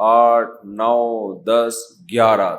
8, 9, 10, 11,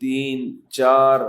3, 4,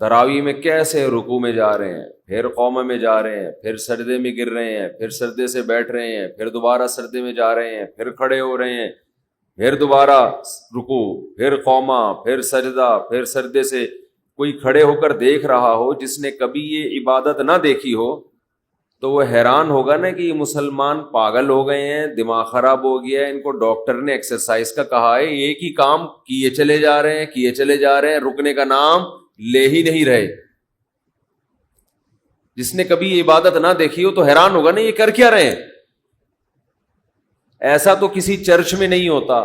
تراویح میں کیسے رکوع میں جا رہے ہیں، پھر قوم میں جا رہے ہیں، پھر سجدے میں گر رہے ہیں، پھر سجدے سے بیٹھ رہے ہیں، پھر دوبارہ سجدے میں جا رہے ہیں، پھر کھڑے ہو رہے ہیں، پھر دوبارہ رکوع، پھر قومہ، پھر سجدہ، پھر سجدے سے۔ کوئی کھڑے ہو کر دیکھ رہا ہو جس نے کبھی یہ عبادت نہ دیکھی ہو تو وہ حیران ہوگا نا کہ یہ مسلمان پاگل ہو گئے ہیں، دماغ خراب ہو گیا ہے، ان کو ڈاکٹر نے ایکسرسائز کا کہا ہے، ایک ہی کام کیے چلے جا رہے ہیں، کیے چلے جا رہے ہیں، رکنے کا نام لے ہی نہیں رہے۔ جس نے کبھی یہ عبادت نہ دیکھی ہو تو حیران ہوگا نا یہ کر کیا رہے ہیں۔ ایسا تو کسی چرچ میں نہیں ہوتا،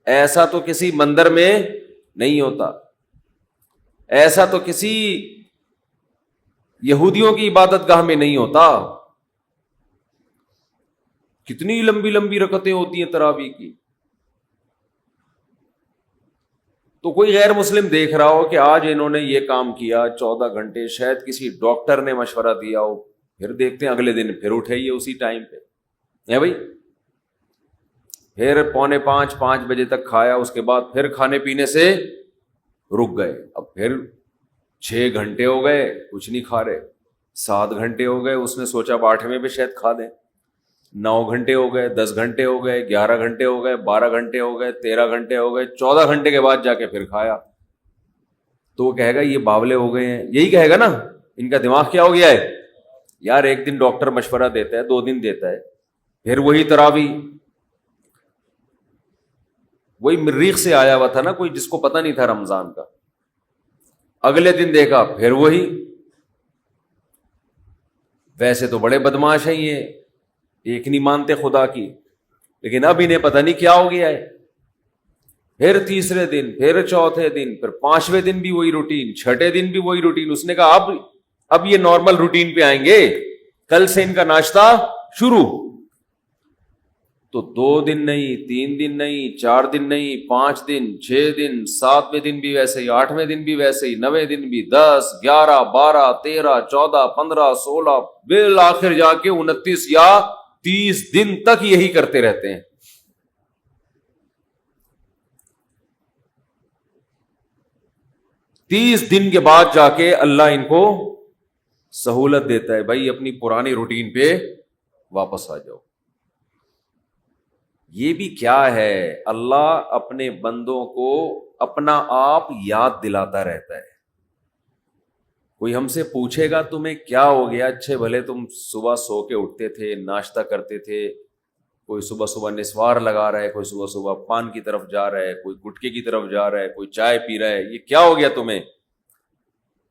ایسا تو کسی مندر میں نہیں ہوتا، ایسا تو کسی یہودیوں کی عبادت گاہ میں نہیں ہوتا۔ کتنی لمبی لمبی رکعتیں ہوتی ہیں تراویح کی۔ تو کوئی غیر مسلم دیکھ رہا ہو کہ آج انہوں نے یہ کام کیا 14 گھنٹے، شاید کسی ڈاکٹر نے مشورہ دیا ہو، پھر دیکھتے ہیں اگلے دن پھر اٹھے یہ اسی ٹائم پہ ہے بھائی، پھر 4:45 بجے تک کھایا، اس کے بعد پھر کھانے پینے سے رک گئے، اب پھر 6 گھنٹے ہو گئے کچھ نہیں کھا رہے، 7 گھنٹے ہو گئے، اس نے سوچا 8ویں پہ شاید کھا دیں، 9 گھنٹے ہو گئے، 10 گھنٹے ہو گئے، 11 گھنٹے ہو گئے، 12 گھنٹے ہو گئے، 13 گھنٹے ہو گئے، 14 گھنٹے کے بعد جا کے پھر کھایا، تو وہ کہے گا یہ باولے ہو گئے ہیں، یہی کہے گا نا، ان کا دماغ کیا ہو گیا ہے یار۔ ایک دن ڈاکٹر مشورہ دیتا ہے، 2 دن دیتا ہے، پھر وہی تراویح، وہی مریخ سے آیا ہوا تھا نا کوئی جس کو پتہ نہیں تھا رمضان کا، اگلے دن دیکھا پھر وہی۔ ویسے تو بڑے بدماش ہیں یہ، ایک نہیں مانتے خدا کی، لیکن اب انہیں پتہ نہیں کیا ہو گیا ہے، پھر تیسرے دن، پھر چوتھے دن، پھر 5ویں دن بھی وہی روٹین، 6ٹھے دن بھی وہی روٹین۔ اس نے کہا اب یہ نارمل روٹین پہ آئیں گے، کل سے ان کا ناشتہ شروع۔ تو 2 دن نہیں، 3 دن نہیں، 4 دن نہیں، 5 دن، 6 دن، 7ویں دن بھی ویسے ہی، 8ویں دن بھی ویسے ہی، 9ویں دن بھی، 10، 11، 12، 13، 14، 15، 16، بالآخر جا کے 29 یا 30 دن تک یہی کرتے رہتے ہیں۔ تیس دن کے بعد جا کے اللہ ان کو سہولت دیتا ہے، بھائی اپنی پرانی روٹین پہ واپس آ جاؤ۔ یہ بھی کیا ہے، اللہ اپنے بندوں کو اپنا آپ یاد دلاتا رہتا ہے۔ کوئی ہم سے پوچھے گا تمہیں کیا ہو گیا، اچھے بھلے تم صبح سو کے اٹھتے تھے، ناشتہ کرتے تھے، کوئی صبح صبح نسوار لگا رہا ہے، کوئی صبح صبح پان کی طرف جا رہا ہے، کوئی گٹکے کی طرف جا رہا ہے، کوئی چائے پی رہا ہے، یہ کیا ہو گیا تمہیں؟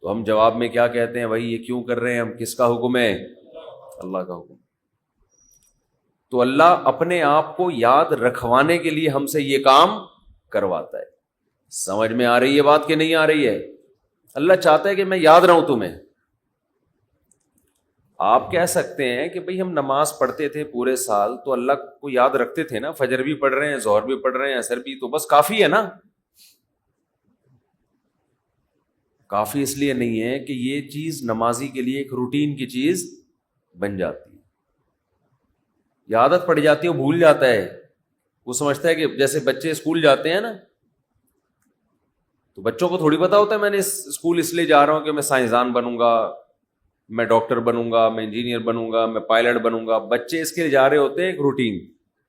تو ہم جواب میں کیا کہتے ہیں، بھائی یہ کیوں کر رہے ہیں ہم، کس کا حکم ہے؟ اللہ کا حکم۔ تو اللہ اپنے آپ کو یاد رکھوانے کے لیے ہم سے یہ کام کرواتا ہے۔ سمجھ میں آ رہی ہے بات کہ نہیں آ رہی ہے؟ اللہ چاہتا ہے کہ میں یاد رہوں تمہیں۔ آپ کہہ سکتے ہیں کہ بھئی ہم نماز پڑھتے تھے پورے سال تو اللہ کو یاد رکھتے تھے نا، فجر بھی پڑھ رہے ہیں، ظہر بھی پڑھ رہے ہیں، عصر بھی، تو بس کافی ہے نا۔ کافی اس لیے نہیں ہے کہ یہ چیز نمازی کے لیے ایک روٹین کی چیز بن جاتی ہے، یہ عادت پڑ جاتی ہے، وہ بھول جاتا ہے، وہ سمجھتا ہے کہ جیسے بچے اسکول جاتے ہیں نا، تو بچوں کو تھوڑی پتا ہوتا ہے میں نے اسکول اس لیے جا رہا ہوں کہ میں سائنسدان بنوں گا، میں ڈاکٹر بنوں گا، میں انجینئر بنوں گا، میں پائلٹ بنوں گا۔ بچے اس کے لیے جا رہے ہوتے ہیں، ایک روٹین،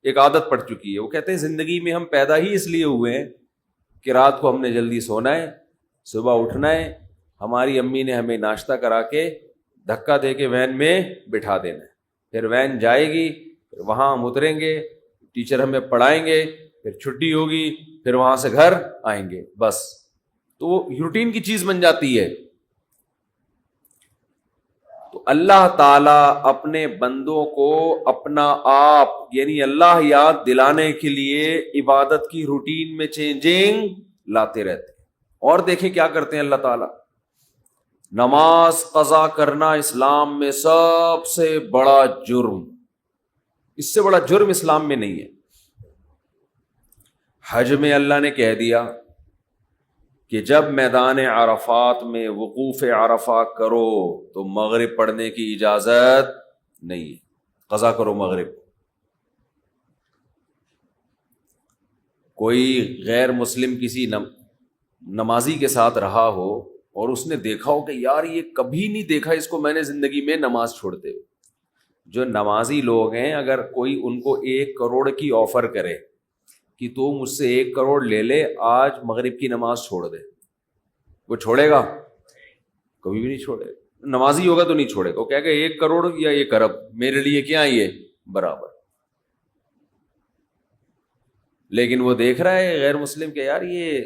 ایک عادت پڑ چکی ہے۔ وہ کہتے ہیں زندگی میں ہم پیدا ہی اس لیے ہوئے ہیں کہ رات کو ہم نے جلدی سونا ہے، صبح اٹھنا ہے، ہماری امی نے ہمیں ناشتہ کرا کے دھکا دے کے وین میں بٹھا دینا ہے، پھر وین جائے گی، پھر وہاں ہم اتریں گے، ٹیچر ہمیں پڑھائیں گے، پھر چھٹی ہوگی، پھر وہاں سے گھر آئیں گے، بس۔ تو وہ روٹین کی چیز بن جاتی ہے۔ تو اللہ تعالیٰ اپنے بندوں کو اپنا آپ یعنی اللہ یاد دلانے کے لیے عبادت کی روٹین میں چینجنگ لاتے رہتے ہیں۔ اور دیکھیں کیا کرتے ہیں اللہ تعالیٰ، نماز قضا کرنا اسلام میں سب سے بڑا جرم، اس سے بڑا جرم اسلام میں نہیں ہے۔ حج میں اللہ نے کہہ دیا کہ جب میدان عرفات میں وقوف عرفہ کرو تو مغرب پڑھنے کی اجازت نہیں ہے، قضا کرو مغرب۔ کوئی غیر مسلم کسی نمازی کے ساتھ رہا ہو اور اس نے دیکھا ہو کہ یار یہ کبھی نہیں دیکھا اس کو میں نے زندگی میں نماز چھوڑتے ہوئے. جو نمازی لوگ ہیں اگر کوئی ان کو 1 کروڑ کی آفر کرے کہ تو مجھ سے 1 کروڑ لے لے آج مغرب کی نماز چھوڑ دے, وہ چھوڑے گا؟ کبھی بھی نہیں چھوڑے گا. نمازی ہوگا تو نہیں چھوڑے گا, وہ کہے گا 1 کروڑ یا 1 ارب میرے لیے کیا یہ برابر. لیکن وہ دیکھ رہا ہے غیر مسلم کہ یار یہ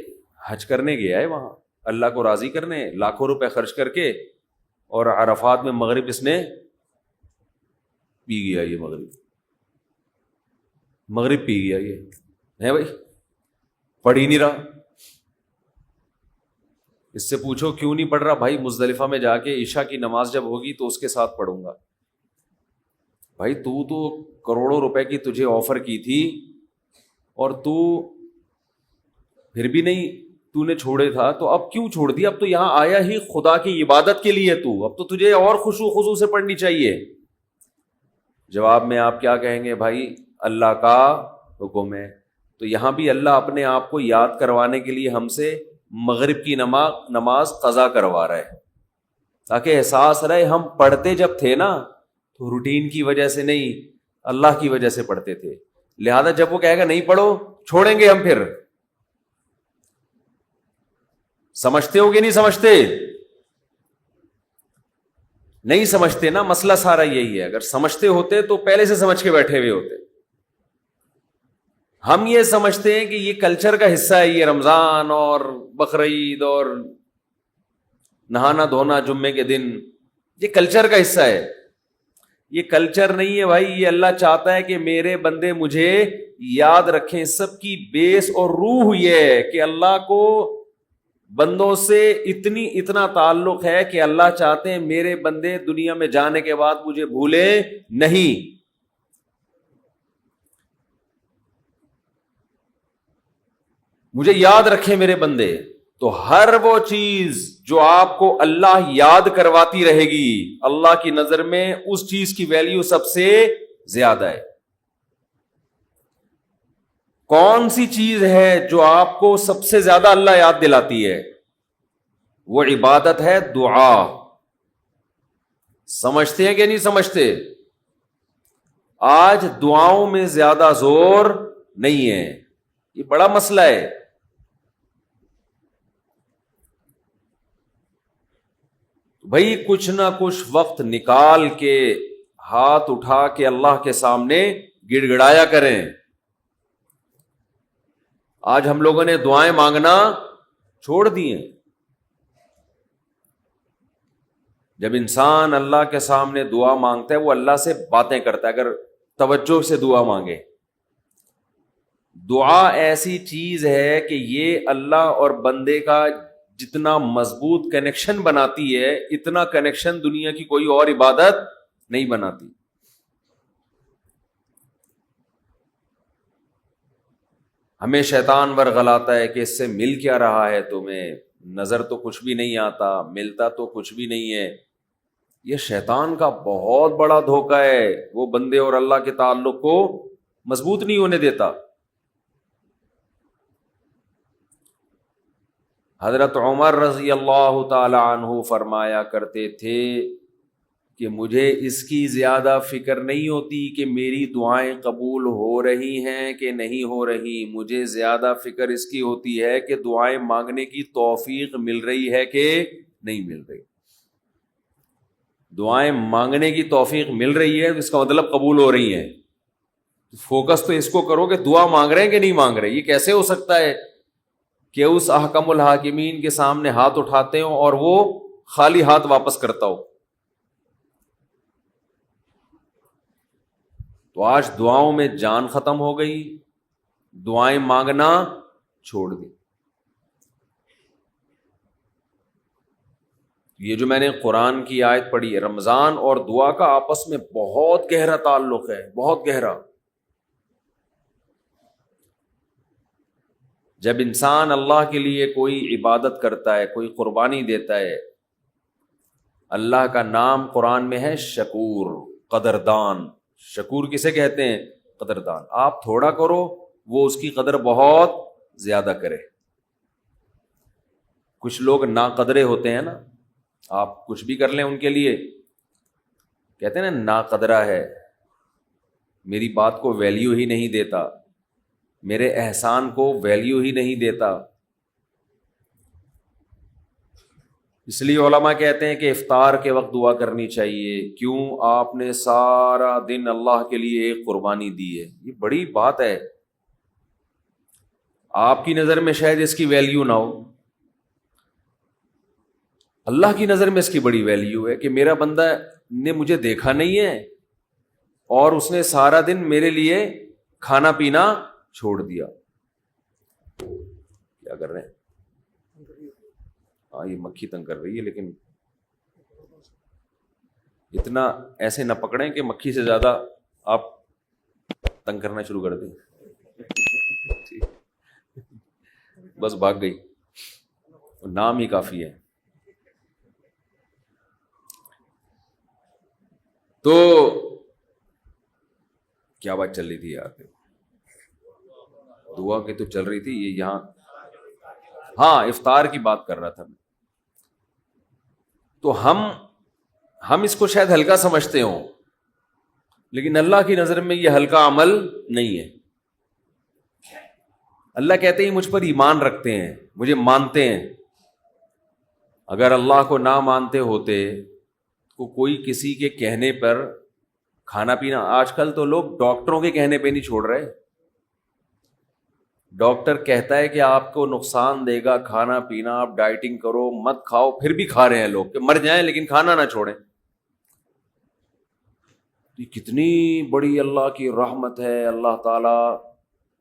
حج کرنے گیا ہے وہاں اللہ کو راضی کرنے, لاکھوں روپے خرچ کر کے, اور عرفات میں مغرب اس نے پی گیا. یہ مغرب پی گیا, یہ ہے بھائی پڑھ ہی نہیں رہا. اس سے پوچھو کیوں نہیں پڑھ رہا؟ بھائی مزدلفہ میں جا کے عشاء کی نماز جب ہوگی تو اس کے ساتھ پڑھوں گا. بھائی تو کروڑوں روپے کی تجھے آفر کی تھی اور تو پھر بھی نہیں, تو نے چھوڑے تھا تو اب کیوں چھوڑ دیا؟ اب تو یہاں آیا ہی خدا کی عبادت کے لیے, تو اب تو تجھے اور خشوع خضوع سے پڑھنی چاہیے. جواب میں آپ کیا کہیں گے؟ بھائی اللہ کا حکم ہے. تو یہاں بھی اللہ اپنے آپ کو یاد کروانے کے لیے ہم سے مغرب کی نماز قضا کروا رہا ہے, تاکہ احساس رہے ہم پڑھتے جب تھے نا تو روٹین کی وجہ سے نہیں, اللہ کی وجہ سے پڑھتے تھے. لہذا جب وہ کہے گا نہیں پڑھو, چھوڑیں گے ہم. پھر سمجھتے ہو کہ نہیں سمجھتے؟ نہیں سمجھتے نا, مسئلہ سارا یہی ہے. اگر سمجھتے ہوتے تو پہلے سے سمجھ کے بیٹھے ہوئے ہوتے. ہم یہ سمجھتے ہیں کہ یہ کلچر کا حصہ ہے, یہ رمضان اور بقرعید اور نہانا دھونا جمعے کے دن, یہ کلچر کا حصہ ہے. یہ کلچر نہیں ہے بھائی, یہ اللہ چاہتا ہے کہ میرے بندے مجھے یاد رکھیں. سب کی بیس اور روح یہ ہے کہ اللہ کو بندوں سے اتنا تعلق ہے کہ اللہ چاہتے ہیں میرے بندے دنیا میں جانے کے بعد مجھے بھولے نہیں. مجھے یاد رکھیں میرے بندے. تو ہر وہ چیز جو آپ کو اللہ یاد کرواتی رہے گی, اللہ کی نظر میں اس چیز کی ویلیو سب سے زیادہ ہے. کون سی چیز ہے جو آپ کو سب سے زیادہ اللہ یاد دلاتی ہے؟ وہ عبادت ہے دعا. سمجھتے ہیں کہ نہیں سمجھتے؟ آج دعاؤں میں زیادہ زور نہیں ہے, یہ بڑا مسئلہ ہے. بھائی کچھ نہ کچھ وقت نکال کے ہاتھ اٹھا کے اللہ کے سامنے گڑ گڑایا کریں. آج ہم لوگوں نے دعائیں مانگنا چھوڑ دی ہیں. جب انسان اللہ کے سامنے دعا مانگتا ہے وہ اللہ سے باتیں کرتا ہے, اگر توجہ سے دعا مانگے. دعا ایسی چیز ہے کہ یہ اللہ اور بندے کا جتنا مضبوط کنیکشن بناتی ہے, اتنا کنیکشن دنیا کی کوئی اور عبادت نہیں بناتی. ہمیں شیطان ورغلاتا ہے کہ اس سے مل کیا رہا ہے تمہیں, نظر تو کچھ بھی نہیں آتا, ملتا تو کچھ بھی نہیں ہے. یہ شیطان کا بہت بڑا دھوکہ ہے, وہ بندے اور اللہ کے تعلق کو مضبوط نہیں ہونے دیتا. حضرت عمر رضی اللہ تعالی عنہ فرمایا کرتے تھے کہ مجھے اس کی زیادہ فکر نہیں ہوتی کہ میری دعائیں قبول ہو رہی ہیں کہ نہیں ہو رہی, مجھے زیادہ فکر اس کی ہوتی ہے کہ دعائیں مانگنے کی توفیق مل رہی ہے کہ نہیں مل رہی. دعائیں مانگنے کی توفیق مل رہی ہے اس کا مطلب قبول ہو رہی ہیں. فوکس تو اس کو کرو کہ دعا مانگ رہے ہیں کہ نہیں مانگ رہے. یہ کیسے ہو سکتا ہے کہ اس احکم الحاکمین کے سامنے ہاتھ اٹھاتے ہوں اور وہ خالی ہاتھ واپس کرتا ہو؟ تو آج دعاؤں میں جان ختم ہو گئی, دعائیں مانگنا چھوڑ دی. یہ جو میں نے قرآن کی آیت پڑھی ہے, رمضان اور دعا کا آپس میں بہت گہرا تعلق ہے, بہت گہرا. جب انسان اللہ کے لیے کوئی عبادت کرتا ہے, کوئی قربانی دیتا ہے, اللہ کا نام قرآن میں ہے شکور, قدردان. شکور کسے کہتے ہیں؟ قدردان. آپ تھوڑا کرو وہ اس کی قدر بہت زیادہ کرے. کچھ لوگ ناقدرے ہوتے ہیں نا، آپ کچھ بھی کر لیں ان کے لیے کہتے ہیں نا ناقدرہ ہے، میری بات کو ویلیو ہی نہیں دیتا، میرے احسان کو ویلیو ہی نہیں دیتا۔ اس لیے علماء کہتے ہیں کہ افطار کے وقت دعا کرنی چاہیے، کیوں؟ آپ نے سارا دن اللہ کے لیے ایک قربانی دی ہے، یہ بڑی بات ہے۔ آپ کی نظر میں شاید اس کی ویلیو نہ ہو، اللہ کی نظر میں اس کی بڑی ویلیو ہے کہ میرا بندہ نے مجھے دیکھا نہیں ہے اور اس نے سارا دن میرے لیے کھانا پینا چھوڑ دیا۔ کیا کر رہے ہیں؟ ہاں یہ مکھی تنگ کر رہی ہے، لیکن اتنا ایسے نہ پکڑیں کہ مکھی سے زیادہ آپ تنگ کرنا شروع کر دیں۔ بس بھاگ گئی، نام ہی کافی ہے۔ تو کیا بات چل رہی تھی یار؟ دعا کی تو چل رہی تھی، یہ یہاں ہاں افطار کی بات کر رہا تھا میں۔ تو ہم اس کو شاید ہلکا سمجھتے ہوں، لیکن اللہ کی نظر میں یہ ہلکا عمل نہیں ہے۔ اللہ کہتے ہیں مجھ پر ایمان رکھتے ہیں، مجھے مانتے ہیں۔ اگر اللہ کو نہ مانتے ہوتے تو کوئی کسی کے کہنے پر کھانا پینا، آج کل تو لوگ ڈاکٹروں کے کہنے پہ نہیں چھوڑ رہے۔ ڈاکٹر کہتا ہے کہ آپ کو نقصان دے گا کھانا پینا، آپ ڈائٹنگ کرو، مت کھاؤ، پھر بھی کھا رہے ہیں لوگ کہ مر جائیں لیکن کھانا نہ چھوڑیں۔ یہ کتنی بڑی اللہ کی رحمت ہے، اللہ تعالیٰ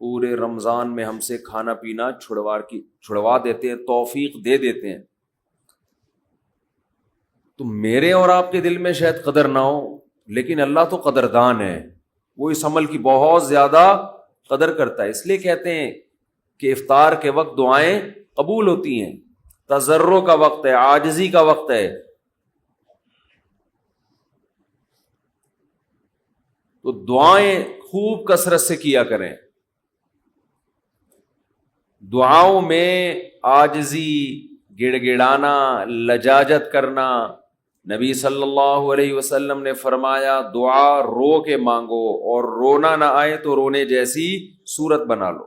پورے رمضان میں ہم سے کھانا پینا چھڑوا دیتے ہیں، توفیق دے دیتے ہیں۔ تو میرے اور آپ کے دل میں شاید قدر نہ ہو، لیکن اللہ تو قدردان ہے، وہ اس عمل کی بہت زیادہ قدر کرتا ہے۔ اس لیے کہتے ہیں کہ افطار کے وقت دعائیں قبول ہوتی ہیں، تضرع کا وقت ہے، عاجزی کا وقت ہے۔ تو دعائیں خوب کثرت سے کیا کریں، دعاؤں میں عاجزی، گڑ گڑانا، لجاجت کرنا۔ نبی صلی اللہ علیہ وسلم نے فرمایا دعا رو کے مانگو، اور رونا نہ آئے تو رونے جیسی صورت بنا لو،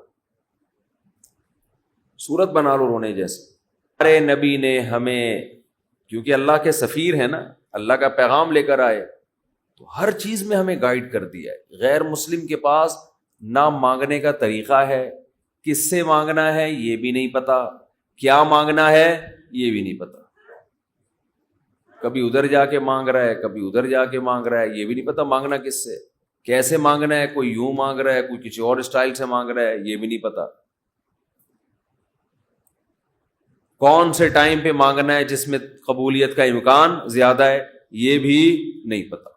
صورت بنا لو رونے جیسی۔ ہمارے نبی نے ہمیں، کیونکہ اللہ کے سفیر ہیں نا، اللہ کا پیغام لے کر آئے، تو ہر چیز میں ہمیں گائیڈ کر دیا ہے۔ غیر مسلم کے پاس نہ مانگنے کا طریقہ ہے، کس سے مانگنا ہے یہ بھی نہیں پتا، کیا مانگنا ہے یہ بھی نہیں پتا، کبھی ادھر جا کے مانگ رہا ہے، کبھی ادھر جا کے مانگ رہا ہے، یہ بھی نہیں پتا مانگنا کس سے، کیسے مانگنا ہے، کوئی یوں مانگ رہا ہے، کوئی کسی اور اسٹائل سے مانگ رہا ہے، یہ بھی نہیں پتا، کون سے ٹائم پہ مانگنا ہے جس میں قبولیت کا امکان زیادہ ہے یہ بھی نہیں پتا۔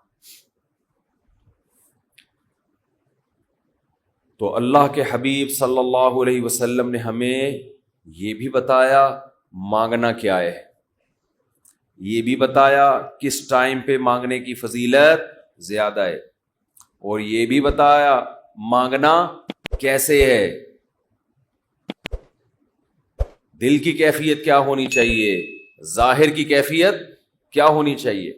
تو اللہ کے حبیب صلی اللہ علیہ وسلم نے ہمیں یہ بھی بتایا مانگنا کیا ہے، یہ بھی بتایا کس ٹائم پہ مانگنے کی فضیلت زیادہ ہے، اور یہ بھی بتایا مانگنا کیسے ہے، دل کی کیفیت کیا ہونی چاہیے، ظاہر کی کیفیت کیا ہونی چاہیے۔